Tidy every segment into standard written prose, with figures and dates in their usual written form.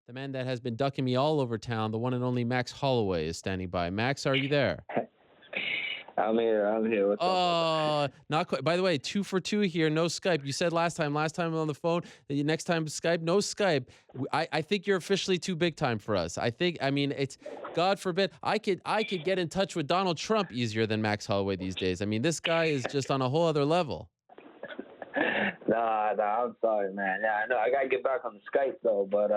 The man that has been ducking me all over town, the one and only Max Holloway, is standing by. Max, are you there? I'm here. I'm here. What's up, brother? Not quite. By the way, 2 for 2 here. No Skype. You said last time on the phone. That next time Skype. No Skype. I think you're officially too big time for us. I mean, it's God forbid. I could get in touch with Donald Trump easier than Max Holloway these days. I mean, this guy is just on a whole other level. Nah, I'm sorry, man. Yeah, I know. I gotta get back on the Skype though, but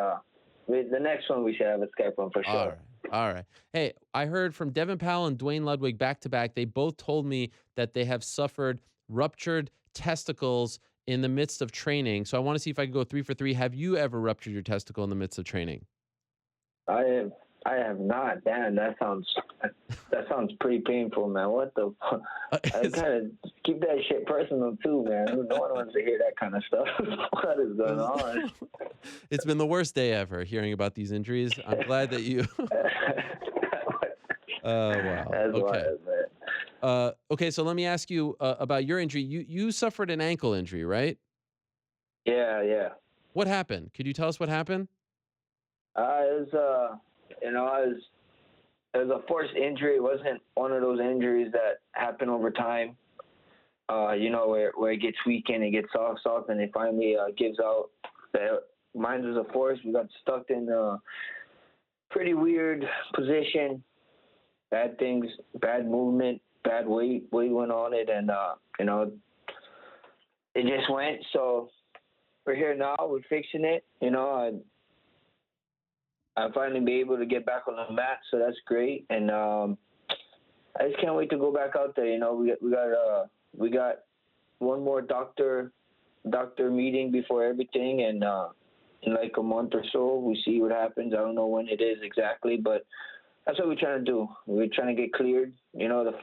the next one we should have a Skype one for All sure. right. All right. Hey, I heard from Devin Powell and Dwayne Ludwig back to back. They both told me that they have suffered ruptured testicles in the midst of training. So I want to see if I can go 3 for 3. Have you ever ruptured your testicle in the midst of training? I have. I have not. Damn, that sounds pretty painful, man. What the? I kind of keep that shit personal too, man. No one wants to hear that kind of stuff. What is going on? It's been the worst day ever hearing about these injuries. I'm glad that you. Oh, wow. That's Okay. wild, man. Okay. So let me ask you about your injury. You suffered an ankle injury, right? Yeah, yeah. What happened? Could you tell us what happened? It was it was a forced injury. It wasn't one of those injuries that happen over time. Where it gets weakened, it gets soft, and it finally gives out. Mine was a force. We got stuck in a pretty weird position. Bad things, bad movement, bad weight went on it, and it just went. So we're here now. We're fixing it. I finally be able to get back on the mat, so that's great. And I just can't wait to go back out there. We got one more doctor meeting before everything, and in like a month or so, we see what happens. I don't know when it is exactly, but that's what we're trying to do. We're trying to get cleared. The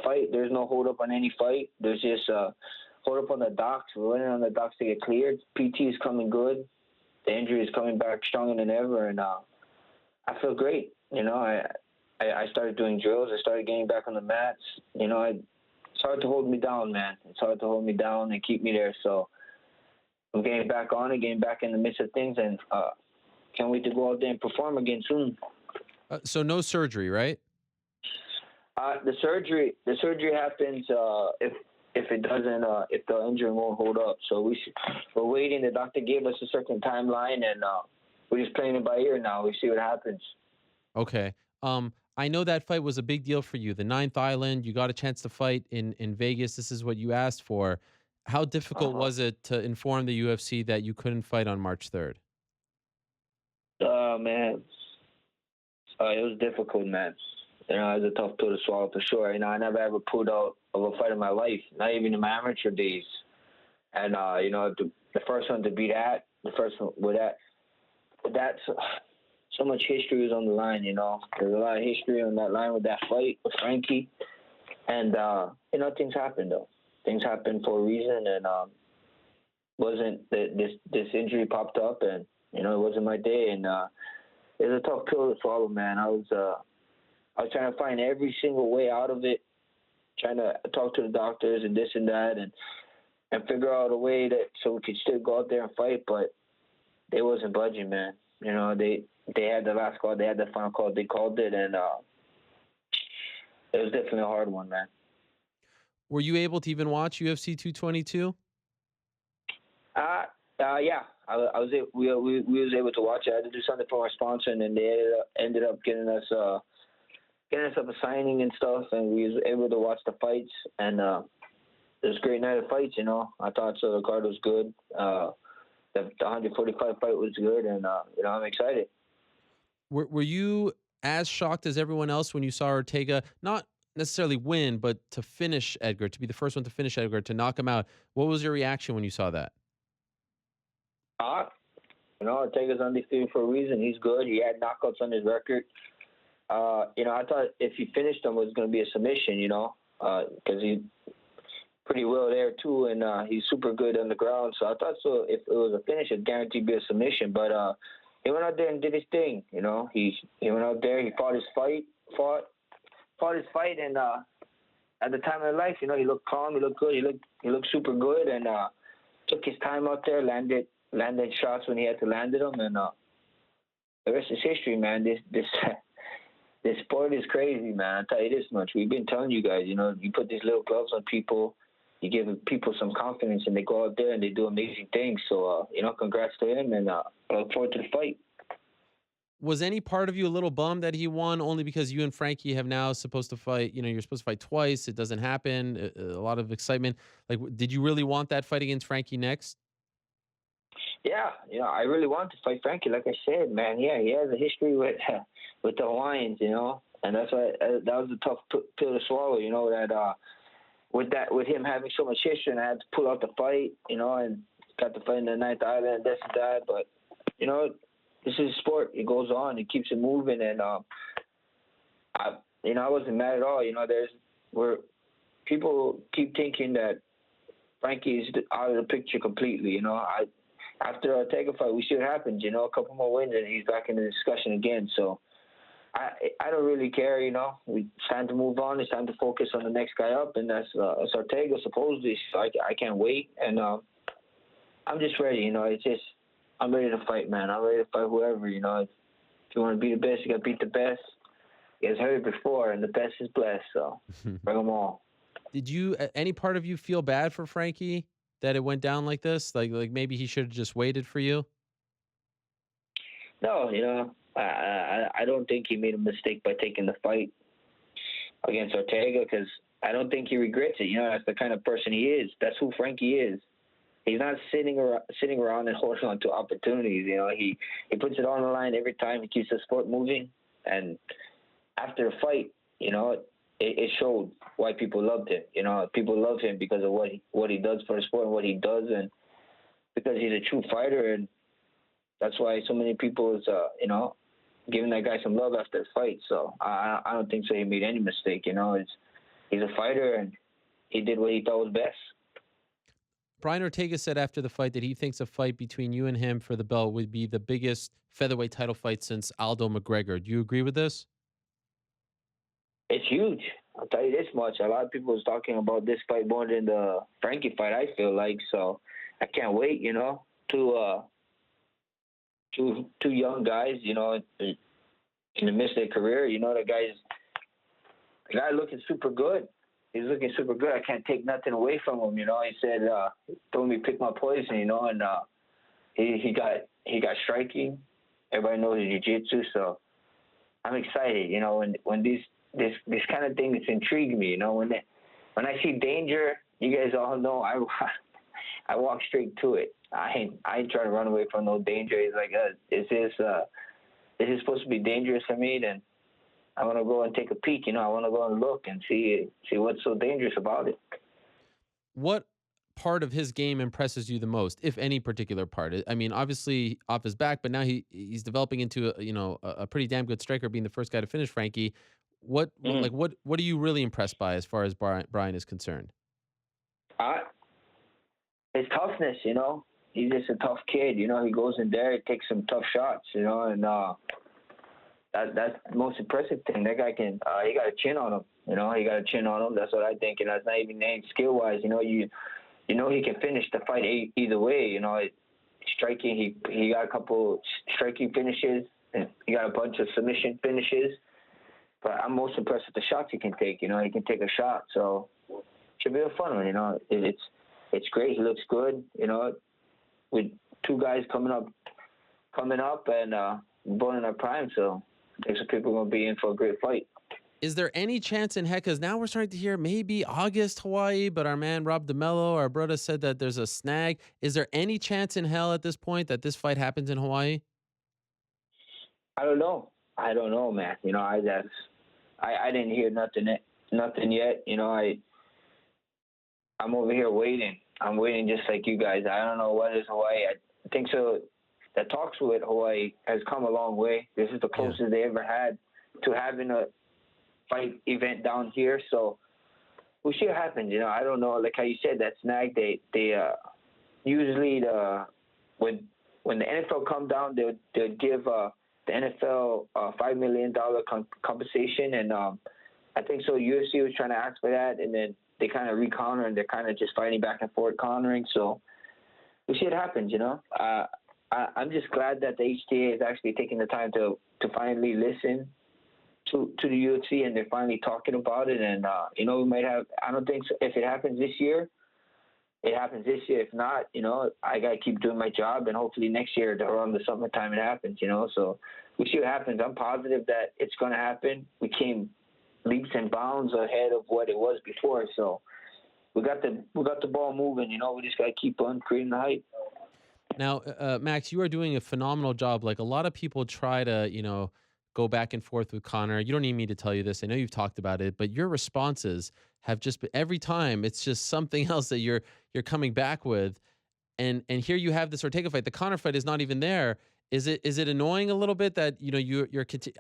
fight. There's no hold up on any fight. There's just hold up on the docs. We're waiting on the docs to get cleared. PT is coming good. The injury is coming back stronger than ever, and I feel great. I started doing drills. I started getting back on the mats. It's hard to hold me down, man. It's hard to hold me down and keep me there. So I'm getting back on it, getting back in the midst of things, and can't wait to go out there and perform again soon. So no surgery, right? The surgery happens if it doesn't if the injury won't hold up. So we're waiting. The doctor gave us a certain timeline, and we're just playing it by ear now. We see what happens. Okay. I know that fight was a big deal for you. The Ninth Island, you got a chance to fight in Vegas. This is what you asked for. How difficult was it to inform the UFC that you couldn't fight on March 3rd? Man, it was difficult, man. It was a tough pill to swallow for sure. I never ever pulled out of a fight in my life, not even in my amateur days. And the first one to be that, the first one with that's so much history was on the line. There's a lot of history on that line with that fight with Frankie. And things happen though. Things happen for a reason, and wasn't this injury popped up, and it wasn't my day, and it was a tough pill to swallow, man. I was trying to find every single way out of it, trying to talk to the doctors and this and that, and figure out a way that so we could still go out there and fight, but they wasn't budging, man. They had the last call, they had the final call, they called it, and it was definitely a hard one, man. Were you able to even watch UFC 222? Yeah. We was able to watch it. I had to do something for our sponsor, and then they ended up getting us up a signing and stuff, and we was able to watch the fights, and it was a great night of fights. I thought so. The card was good. The 145 fight was good, and I'm excited. Were you as shocked as everyone else when you saw Ortega not necessarily win, but to finish Edgar, to be the first one to finish Edgar, to knock him out? What was your reaction when you saw that? Ortega's undefeated for a reason. He's good. He had knockouts on his record. I thought if he finished him, it was going to be a submission, because he's pretty well there too, and he's super good on the ground. So I thought so if it was a finish, it'd guaranteed be a submission. But he went out there and did his thing. He went out there, he fought his fight, and at the time of life, he looked calm, he looked good, he looked super good, and took his time out there, landed shots when he had to land them, and the rest is history, man. This sport is crazy, man. I'll tell you this much. We've been telling you guys, you put these little gloves on people, you give people some confidence, and they go out there and they do amazing things. So, congrats to him, and I look forward to the fight. Was any part of you a little bummed that he won only because you and Frankie have now supposed to fight? You're supposed to fight twice. It doesn't happen. A lot of excitement. Like, did you really want that fight against Frankie next? Yeah, I really want to fight Frankie. Like I said, man, yeah, he has a history with with the Hawaiians, and that's why that was a tough pill to swallow. That with him having so much history, and I had to pull out the fight, and got the fight in the ninth island, this and that. But this is sport. It goes on. It keeps it moving, and I wasn't mad at all. Where people keep thinking that Frankie's out of the picture completely. After our Ortega fight, we see what happens. A couple more wins, and he's back in the discussion again. So I don't really care. It's time to move on. It's time to focus on the next guy up, and that's Ortega supposedly. So I can't wait, and I'm just ready. It's just I'm ready to fight, man. I'm ready to fight whoever. If you want to be the best, you got to beat the best. You guys heard it before, and the best is blessed. So bring them all. Did you, any part of you feel bad for Frankie that it went down like this? Like maybe he should have just waited for you? No, I don't think he made a mistake by taking the fight against Ortega, because I don't think he regrets it. That's the kind of person he is. That's who Frankie is. He's not sitting around and holding on to opportunities. He puts it on the line every time. He keeps the sport moving. And after the fight, it showed why people loved him. People love him because of what he does for the sport and what he does, and because he's a true fighter. And that's why so many people is giving that guy some love after the fight. So I don't think so he made any mistake. He's a fighter, and he did what he thought was best. Brian Ortega said after the fight that he thinks a fight between you and him for the belt would be the biggest featherweight title fight since Aldo McGregor. Do you agree with this? It's huge. I'll tell you this much. A lot of people was talking about this fight more than the Frankie fight, I feel like. So I can't wait, two young guys, in the midst of their career. The guy looking super good. He's looking super good. I can't take nothing away from him. He said, told me to pick my poison, and he got striking. Everybody knows his jiu-jitsu, so I'm excited. When this kind of thing, it's intrigued me. When I see danger, you guys all know I walk straight to it. I ain't trying to run away from no danger. It's like, is this supposed to be dangerous for me? Then I want to go and take a peek. I want to go and look and see what's so dangerous about it. What part of his game impresses you the most, if any particular part? I mean, obviously off his back, but now he's developing into a pretty damn good striker, being the first guy to finish Frankie. What are you really impressed by as far as Brian is concerned? His toughness. He's just a tough kid. He goes in there, he takes some tough shots. And that's the most impressive thing. That guy he got a chin on him. He got a chin on him. That's what I think. And that's not even named skill wise. He can finish the fight either way. Striking, he got a couple striking finishes, and he got a bunch of submission finishes. But I'm most impressed with the shots he can take. He can take a shot. So it should be a fun one. It's great. He looks good. With two guys coming up, and both in our prime. So I think some people are going to be in for a great fight. Is there any chance in heck, because now we're starting to hear maybe August Hawaii, but our man Rob DeMello, our brother, said that there's a snag. Is there any chance in hell at this point that this fight happens in Hawaii? I don't know, man. I didn't hear nothing yet. I'm over here waiting. I'm waiting just like you guys. I don't know what is Hawaii. I think so. The talks with Hawaii has come a long way. This is the closest they ever had to having a fight event down here. So we'll see what happens. I don't know. Like how you said, that snag. They usually when the NFL come down, they'll give the NFL $5 million compensation, and I think so. UFC was trying to ask for that, and then they kind of re-counter, and they're kind of just fighting back and forth countering. So we see what happens. I'm just glad that the HTA is actually taking the time to finally listen to the UFC, and they're finally talking about it. And we might have. I don't think so. If it happens this year, it happens this year. If not, I gotta keep doing my job, and hopefully next year around the summertime it happens. So we see what happens. I'm positive that it's gonna happen. We came leaps and bounds ahead of what it was before. So we got the ball moving. We just gotta keep on creating the hype. Now, Max, you are doing a phenomenal job. Like a lot of people try to, go back and forth with Conor. You don't need me to tell you this. I know you've talked about it, but your responses have just been, every time it's just something else that you're coming back with. And here you have this Ortega fight. The Conor fight is not even there. Is it annoying a little bit that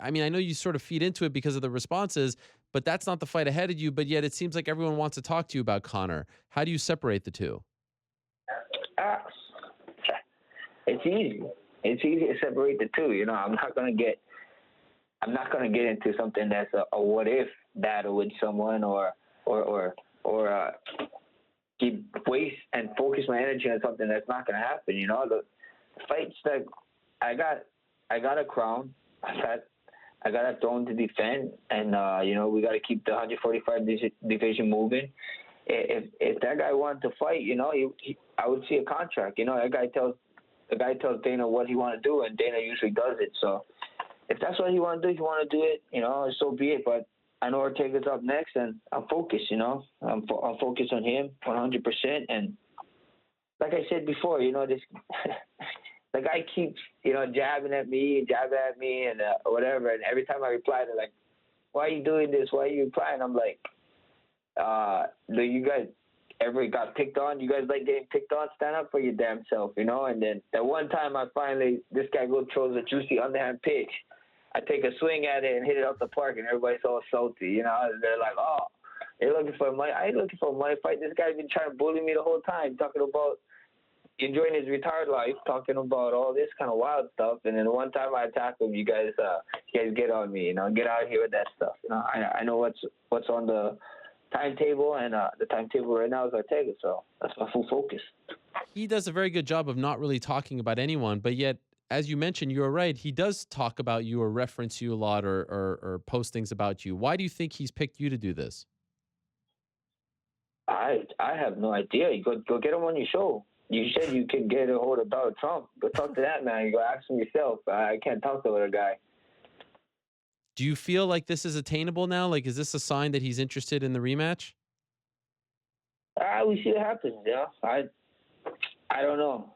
I mean, I know you sort of feed into it because of the responses, but that's not the fight ahead of you. But yet it seems like everyone wants to talk to you about Conor. How do you separate the two? It's easy. It's easy to separate the two. I'm not gonna get into something that's a what if battle with someone or keep waste and focus my energy on something that's not gonna happen. The fights that I got a crown. I got a throne to defend, and we got to keep the 145 division moving. If that guy wanted to fight, I would see a contract. The guy tells Dana what he want to do, and Dana usually does it. So if that's what he want to do it, so be it. But I know Ortega's up next, and I'm focused, I'm focused on him 100%. And like I said before, this the guy keeps, jabbing at me, and whatever. And every time I reply, they're like, why are you doing this? Why are you replying? I'm like, do you guys ever got picked on? You guys like getting picked on? Stand up for your damn self, And then that one time this guy throws a juicy underhand pitch. I take a swing at it and hit it out the park, and everybody's all salty, They're like, oh, they're looking for money. I ain't looking for a money fight. This guy's been trying to bully me the whole time, talking about enjoying his retired life, talking about all this kind of wild stuff. And then the one time I attack him, you guys get on me, get out of here with that stuff. I know what's on the timetable, and the timetable right now is Ortega, so that's my full focus. He does a very good job of not really talking about anyone, but yet, as you mentioned, you're right. He does talk about you or reference you a lot or post things about you. Why do you think he's picked you to do this? I have no idea. You go get him on your show. You said you could get a hold of Donald Trump. Go talk to that man. You go ask him yourself. I can't talk to other guy. Do you feel like this is attainable now? Like, is this a sign that he's interested in the rematch? We see what happens. I don't know.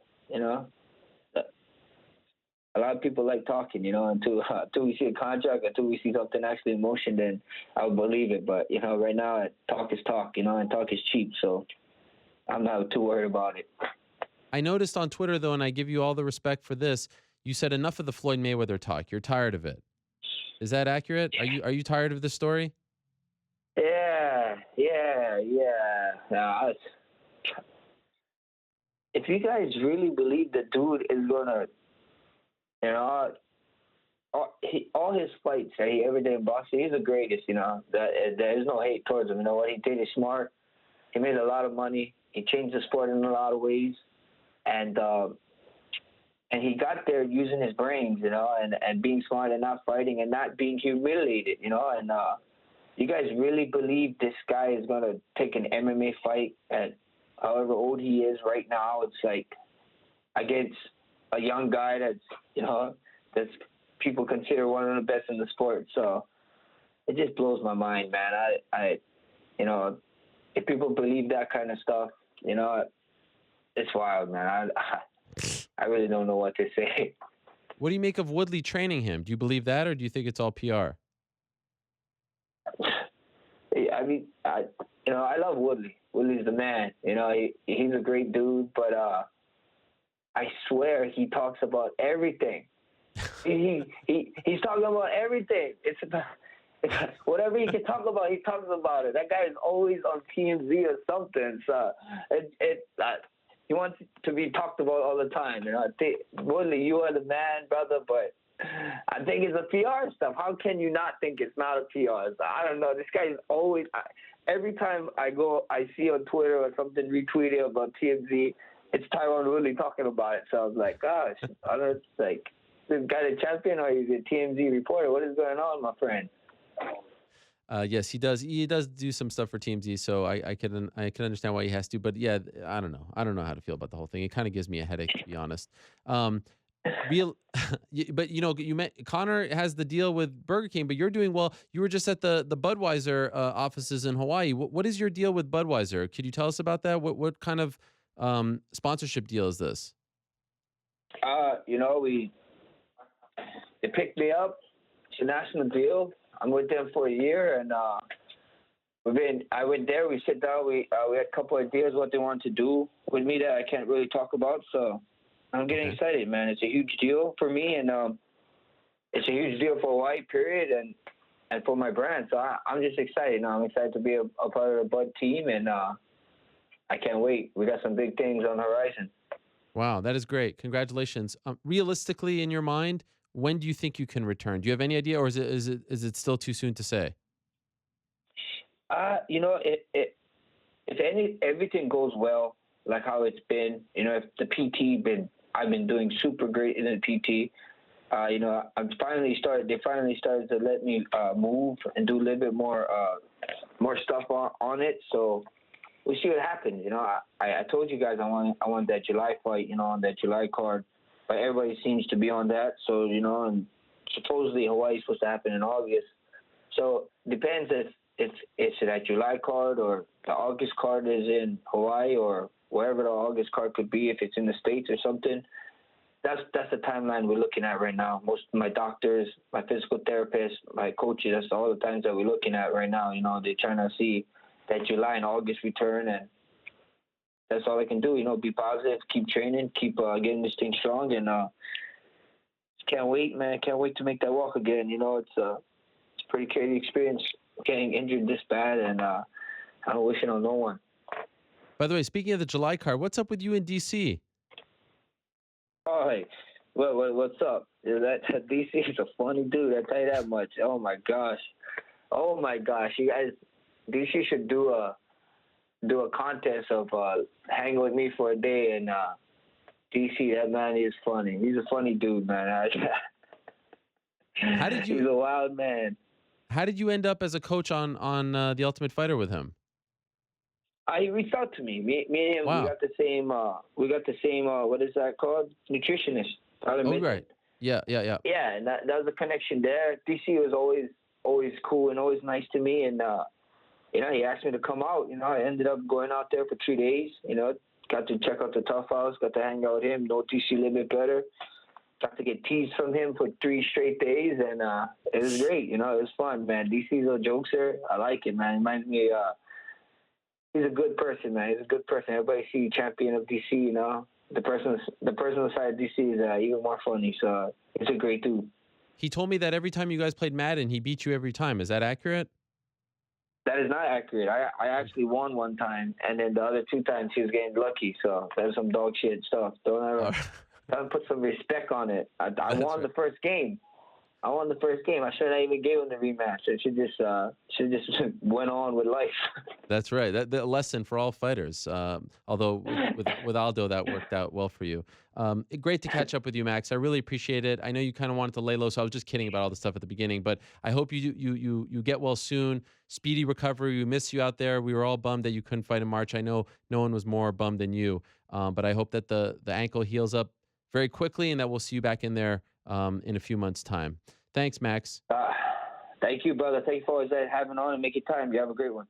A lot of people like talking. Until we see a contract, until we see something actually in motion, then I would believe it. But right now, talk is talk. And talk is cheap. So I'm not too worried about it. I noticed on Twitter, though, and I give you all the respect for this, you said enough of the Floyd Mayweather talk. You're tired of it. Is that accurate? Are you tired of this story? Yeah. No, if you guys really believe the dude is gonna, all his fights that he ever did in boxing, he's the greatest. There is no hate towards him. What he did is smart. He made a lot of money. He changed the sport in a lot of ways, and he got there using his brains, and being smart and not fighting and not being humiliated, and you guys really believe this guy is going to take an MMA fight at however old he is right now? It's like against a young guy that's people consider one of the best in the sport. So it just blows my mind, man. I if people believe that kind of stuff, it's wild, man. I really don't know what to say. What do you make of Woodley training him? Do you believe that, or do you think it's all PR? I mean, I love Woodley. Woodley's the man. He's a great dude, but I swear he talks about everything. He's talking about everything. It's whatever he can talk about, he talks about it. That guy is always on TMZ or something. So he wants to be talked about all the time. Woodley, you are the man, brother, but I think it's a PR stuff. How can you not think it's not a PR? So I don't know. This guy is always, every time I see on Twitter or something retweeted about TMZ, it's Tyron Woodley talking about it. So I was like, gosh, I don't know, it's like, this guy the champion or he's a TMZ reporter? What is going on, my friend? Yes, he does. He does do some stuff for TMZ, so I can understand why he has to. But yeah, I don't know. I don't know how to feel about the whole thing. It kind of gives me a headache, to be honest. Real, but you met Connor has the deal with Burger King, but you're doing well. You were just at the Budweiser offices in Hawaii. What is your deal with Budweiser? Could you tell us about that? What kind of sponsorship deal is this? They picked me up. It's a national deal. I'm with them for a year, and I went there. We sit down. We had a couple of ideas what they want to do with me that I can't really talk about. So I'm getting excited, man. It's a huge deal for me, and it's a huge deal for Hawaii, period, and for my brand. So I'm just excited. I'm excited to be a part of the Bud team, and I can't wait. We got some big things on the horizon. Wow, that is great. Congratulations. Realistically, in your mind, when do you think you can return? Do you have any idea, or is it still too soon to say? If everything goes well, like how it's been, if the PT I've been doing super great in the PT. They finally started to let me move and do a little bit more stuff on it. So we'll see what happens. I told you guys I want that July fight, on that July card, but everybody seems to be on that. So and supposedly Hawaii's supposed to happen in August. So depends if it's that July card or the August card is in Hawaii or wherever the August card could be, if it's in the States or something. That's the timeline we're looking at right now. Most of my doctors, my physical therapists, my coaches, that's all the times that we're looking at right now. They're trying to see that July and August return, and that's all I can do. Be positive, keep training, keep getting this thing strong, and can't wait, man. Can't wait to make that walk again. It's a pretty crazy experience getting injured this bad, and I'm wishing on no one. By the way, speaking of the July card, what's up with you in DC? Oh, hey, what's up? That DC is a funny dude. I tell you that much. Oh my gosh, you guys, DC should do a contest of hang with me for a day, and DC, that man is funny. He's a funny dude, man. He's a wild man. How did you end up as a coach on The Ultimate Fighter with him? He reached out to me. Me and him, wow. we got the same. What is that called? Nutritionist. Oh, right. Yeah. Yeah, and that was a connection there. DC was always cool and always nice to me, and he asked me to come out. I ended up going out there for 3 days. Got to check out the Tough House, got to hang out with him, know DC a little bit better. Got to get teased from him for 3 straight days, and it was great. It was fun, man. DC's a jokester. I like it, man. It reminds me he's a good person, man. He's a good person. Everybody see champion of DC, The person side of DC is even more funny. So it's a great dude. He told me that every time you guys played Madden, he beat you every time. Is that accurate? That is not accurate. I actually won one time, and then the other 2 times he was getting lucky. So that's some dog shit stuff. Don't put some respect on it. I won the first game. I should not even gave him the rematch. It should just went on with life. That's right. The lesson for all fighters. Although with Aldo that worked out well for you. Great to catch up with you, Max. I really appreciate it. I know you kind of wanted to lay low, so I was just kidding about all the stuff at the beginning. But I hope you get well soon. Speedy recovery. We miss you out there. We were all bummed that you couldn't fight in March. I know no one was more bummed than you. But I hope that the ankle heals up very quickly and that we'll see you back in there in a few months' time. Thanks, Max. Thank you, brother. Thank you for always having on and making time. You have a great one.